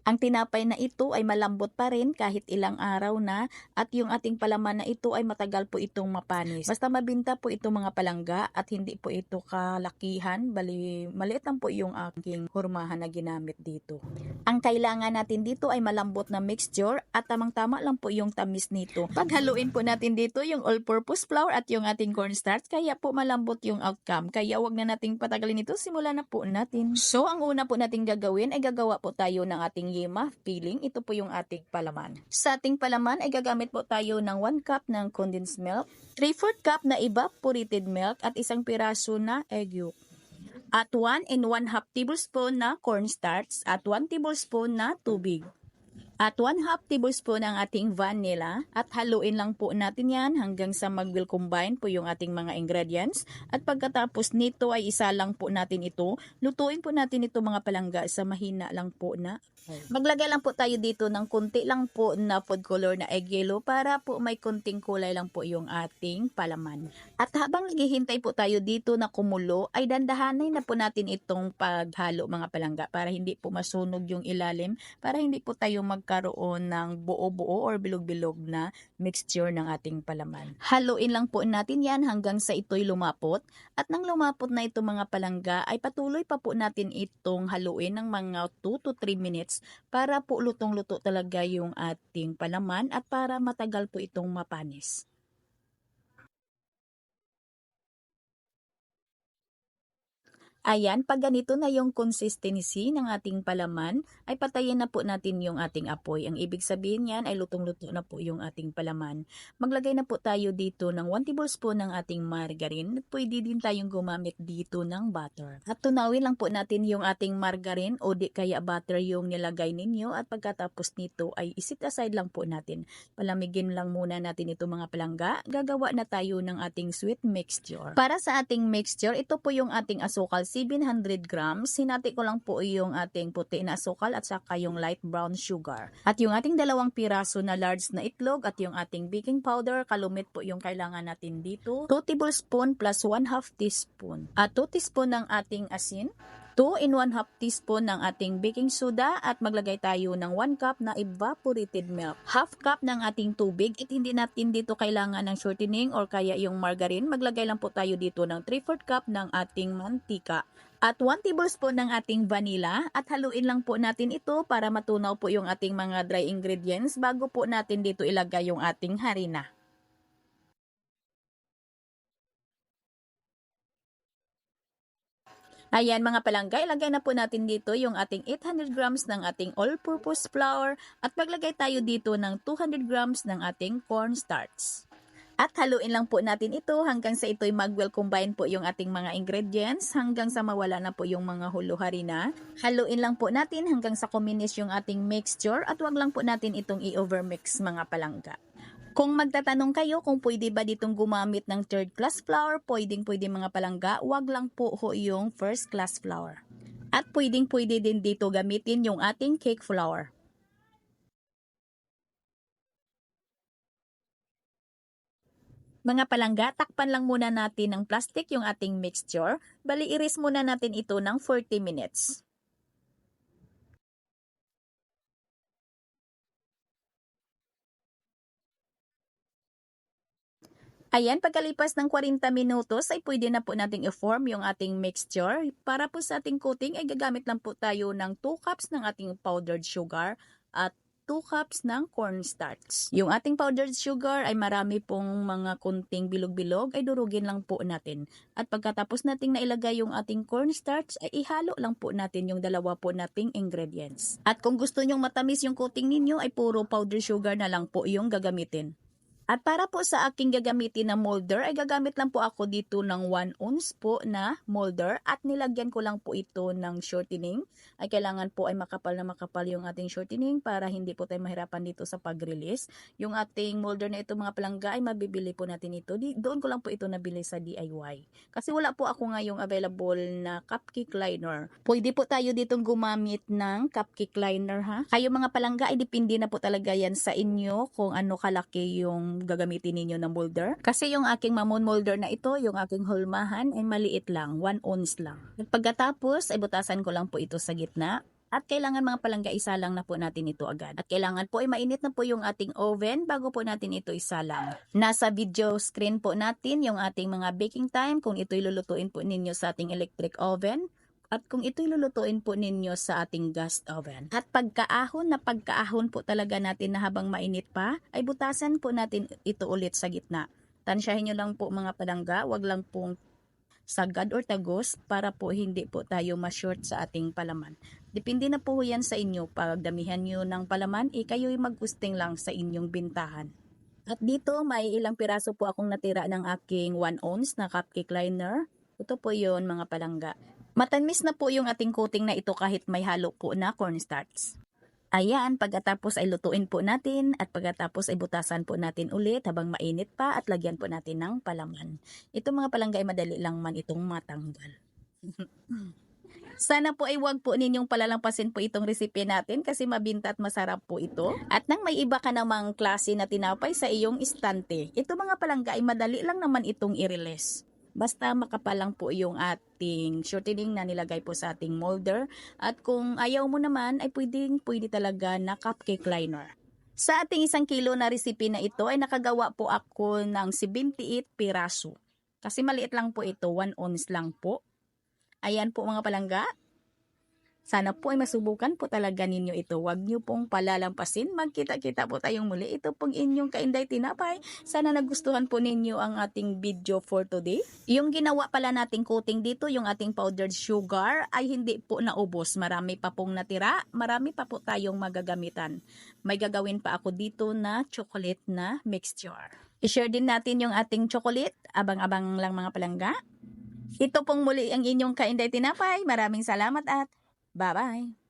Ang tinapay na ito ay malambot pa rin kahit ilang araw na at yung ating palaman na ito ay matagal po itong mapanis. Basta mabinta po itong mga palangga at hindi po ito kalakihan, bali maliit lang po yung aking hurmahan na ginamit dito. Ang kailangan natin dito ay malambot na mixture at tamang-tama lang po yung tamis nito. Paghaluin po natin dito yung all-purpose flour at yung ating cornstarch kaya po malambot yung outcome. Kaya wag na nating patagalin ito, simulan na po natin. So ang una po nating gagawin ay gagawa po tayo ng ating yema filling. Ito po yung ating palaman. Sa ating palaman ay gagamit po tayo ng 1 cup ng condensed milk, 3/4 cup na evaporated milk at isang piraso na egg yolk. At 1 and 1/2 tablespoon na cornstarch at 1 tablespoon na tubig. At 1/2 tablespoon ang ating vanilla at haluin lang po natin yan hanggang sa mag-will combine po yung ating mga ingredients. At pagkatapos nito ay isa lang po natin ito. Lutuin po natin ito mga palangga sa mahina lang po na. Maglagay lang po tayo dito ng kunti lang po na food color na egg yellow para po may kunting kulay lang po yung ating palaman. At habang naghihintay po tayo dito na kumulo ay dandahanin na po natin itong paghalo mga palangga para hindi po masunog yung ilalim, para hindi po tayo magkaroon ng buo-buo or bilog-bilog na mixture ng ating palaman. Haluin lang po natin yan hanggang sa ito'y lumapot. At nang lumapot na ito mga palangga ay patuloy pa po natin itong haluin ng mga 2 to 3 minutes para po lutong-luto talaga yung ating palaman at para matagal po itong mapanis. Ayan, pag ganito na yung consistency ng ating palaman, ay patayin na po natin yung ating apoy. Ang ibig sabihin yan ay lutong-luto na po yung ating palaman. Maglagay na po tayo dito ng 1 tablespoon ng ating margarine. Pwede din tayong gumamit dito ng butter. At tunawin lang po natin yung ating margarine o di kaya butter yung nilagay ninyo at pagkatapos nito ay isit aside lang po natin. Palamigin lang muna natin ito mga palangga. Gagawa na tayo ng ating sweet mixture. Para sa ating mixture, ito po yung ating asukal. 700 grams. Hinati ko lang po yung ating puti na asukal at saka yung light brown sugar. At yung ating 2 piraso na large na itlog at yung ating baking powder, kalumit po yung kailangan natin dito. 2 tablespoon plus 1/2 teaspoon. At 2 teaspoon ng ating asin. 2 and 1/2 teaspoon ng ating baking soda at maglagay tayo ng 1 cup na evaporated milk. 1/2 cup ng ating tubig at hindi natin dito kailangan ng shortening or kaya yung margarine. Maglagay lang po tayo dito ng 3/4 cup ng ating mantika. At 1 tablespoon ng ating vanilla at haluin lang po natin ito para matunaw po yung ating mga dry ingredients bago po natin dito ilagay yung ating harina. Ayan mga palangga, ilagay na po natin dito yung ating 800 grams ng ating all-purpose flour at maglagay tayo dito ng 200 grams ng ating cornstarch. At haluin lang po natin ito hanggang sa ito'y mag-well combine po yung ating mga ingredients hanggang sa mawala na po yung mga hulo harina. Haluin lang po natin hanggang sa kuminis yung ating mixture at wag lang po natin itong i-overmix mga palangga. Kung magtatanong kayo kung pwede ba ditong gumamit ng third class flour, pwede mga palangga, wag lang po ho yung first class flour. At pwede din dito gamitin yung ating cake flour. Mga palangga, takpan lang muna natin ng plastic yung ating mixture. Bali, iris muna natin ito ng 40 minutes. Ayan, pagkalipas ng 40 minutos ay pwede na po nating i-form yung ating mixture. Para po sa ating coating ay gagamit lang po tayo ng 2 cups ng ating powdered sugar at 2 cups ng cornstarch. Yung ating powdered sugar ay marami pong mga kunting bilog-bilog ay durugin lang po natin. At pagkatapos nating nailagay yung ating cornstarch ay ihalo lang po natin yung dalawa po nating ingredients. At kung gusto nyong matamis yung coating ninyo ay puro powdered sugar na lang po yung gagamitin. At para po sa aking gagamitin na molder, ay gagamit lang po ako dito ng 1 ounce po na molder at nilagyan ko lang po ito ng shortening. Ay kailangan po ay makapal na makapal yung ating shortening para hindi po tayo mahirapan dito sa pag-release. Yung ating molder na ito mga palangga ay mabibili po natin ito. Doon ko lang po ito nabili sa DIY. Kasi wala po ako ngayong available na cupcake liner. Pwede po tayo ditong gumamit ng cupcake liner ha. Kayo mga palangga ay depende na po talaga yan sa inyo kung ano kalaki yung gagamitin ninyo na molder. Kasi yung aking mamon molder na ito, yung aking hulmahan ay maliit lang, 1 ounce lang. At pagkatapos ay butasan ko lang po ito sa gitna. At kailangan mga palangga isalang na po natin ito agad. At kailangan po ay mainit na po yung ating oven bago po natin ito isalang. Nasa video screen po natin yung ating mga baking time kung ito'y lulutuin po ninyo sa ating electric oven. At kung ito'y lulutuin po ninyo sa ating gas oven. At pagkaahon po talaga natin na habang mainit pa, ay butasan po natin ito ulit sa gitna. Tansyahin nyo lang po mga palangga, wag lang pong sagad or tagos para po hindi po tayo ma-short sa ating palaman. Depende na po yan sa inyo. Pag damihan nyo ng palaman, kayo'y mag-gusting lang sa inyong bintahan. At dito may ilang piraso po akong natira ng aking 1 ounce na cupcake liner. Ito po yon mga palangga. Matamis na po yung ating coating na ito kahit may halo po na cornstarch. Ayan, pagkatapos ay lutuin po natin at pagkatapos ay butasan po natin ulit habang mainit pa at lagyan po natin ng palaman. Ito mga palangga ay madali lang man itong matanggal. Sana po ay wag po ninyong palalampasin po itong recipe natin kasi mabinta at masarap po ito. At nang may iba ka namang klase na tinapay sa iyong istante, ito mga palangga ay madali lang naman itong i-release. Basta makapal lang po yung ating shortening na nilagay po sa ating molder. At kung ayaw mo naman ay pwede talaga na cupcake liner. Sa ating 1 kilo na recipe na ito ay nakagawa po ako ng 78 piraso. Kasi maliit lang po ito, 1 ounce lang po. Ayan po mga palangga. Sana po ay masubukan po talaga ninyo ito. Huwag nyo pong palalampasin. Magkita-kita po tayong muli. Ito pong inyong Kainday Tinapay. Sana nagustuhan po ninyo ang ating video for today. Yung ginawa pala nating coating dito, yung ating powdered sugar, ay hindi po naubos. Marami pa pong natira. Marami pa po tayong magagamitan. May gagawin pa ako dito na chocolate na mixture. I-share din natin yung ating chocolate. Abang-abang lang mga palangga. Ito pong muli ang inyong Kainday Tinapay. Maraming salamat at bye-bye!